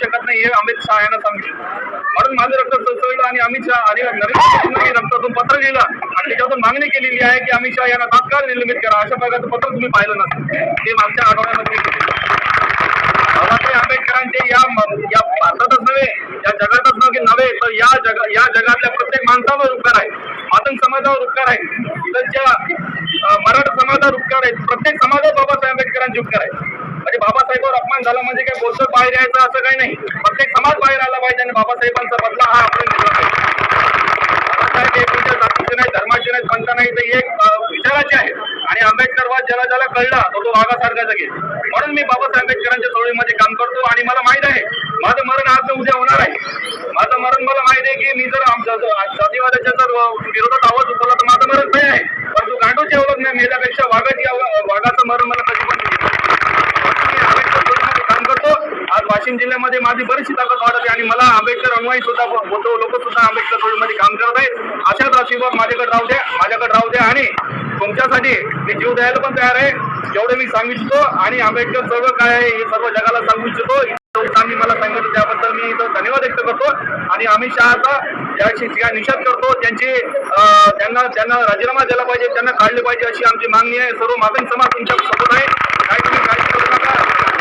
शकत नाही हे अमित शहा यांना सांगितलं. म्हणून माझं रक्त सळसळलं आणि अमित शहा आणि नरेंद्र मोदींनी रक्तातून पत्र लिहिलं आणि त्याच्यातून मागणी केलेली आहे की अमित शहा यांना तात्काळ निलंबित करा. अशा प्रकारचं पत्र तुम्ही पाहिलं नसतं, ते मागच्या आठवड्यामध्ये बाबासाहेब आंबेडकरांचे या भारतातच नव्हे, या जगातच नव्हे तर या जगातल्या प्रत्येक माणसावर उपकार आहे. मातंग समाजावर उपकार आहे, इकडच्या मराठा समाजावर उपकार आहे, प्रत्येक समाजावर बाबासाहेब आंबेडकरांचे उपकार आहे. म्हणजे बाबासाहेबांवर अपमान झाला म्हणजे काय बोलतो बाहेर यायचं असं काही नाही. प्रत्येक समाज बाहेर आला पाहिजे आणि बाबासाहेबांचा बदला हा आपण घेतला पाहिजे. बाबासाहेब हे तुमच्या जातीचे नाही, धर्माचे नाही, पंथ नाही, तर एक विचाराचे आहे आणि आंबेडकरवाद ज्याला कळला तो वाघासारखा जगेल. म्हणून मी बाबासाहेब आंबेडकरांच्या चळवळीमध्ये काम करतो आणि मला माहित आहे माझं मरण आज उद्या होणार आहे. माझं मरण मला माहित आहे की मी जर जातीवादाच्या जर विरोधात आवाज उठवला तर माझं मरण भय आहे, परंतु गांडूची अवलग नाही मेल्यापेक्षा वाघाचं मरण मला कधी पण काम करतो. आज वाशिम जिल्ह्यामध्ये माझी बरीचशी ताकद वाढत आहे आणि मला आंबेडकर अनुयायी सुद्धा होतो, लोक सुद्धा आंबेडकर चळवळीमध्ये काम करत आहेत. अशाच आशीर्वाद माझ्याकडे राहू द्या आणि तुमच्यासाठी मी जीव द्यायला पण तयार आहे. जेवढे मी सांगू इच्छितो आणि आंबेडकर चळवळ काय आहे हे सर्व जगाला सांगू इच्छितो. मला सांगितलं त्याबद्दल मी धन्यवाद व्यक्त करतो आणि अमित शहाचा याची निषेध करतो. त्यांना राजीनामा द्यायला पाहिजे, त्यांना काढले पाहिजे अशी आमची मागणी आहे. सर्व मातंग समाज तुमच्या सोबत आहे, काय तुम्ही काळजी करू नका.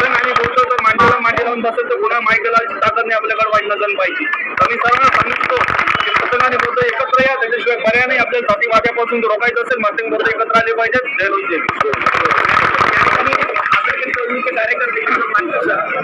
आणि बोलतो तर मांडी लावून बसेल तर पुन्हा मायकेलाची ताकद नाही आपल्याकडे वाईट नजर पाहिजे. तर मी सर्वांना सांगिततो की पतंगाने बोलतो एकत्र या, त्याच्याशिवाय पर्याय नाही. आपल्याला जातीवाद्यापासून रोखायचं असेल मातंग बोलतो एकत्र आले पाहिजेत. जय हिंद. कार्यकर्ते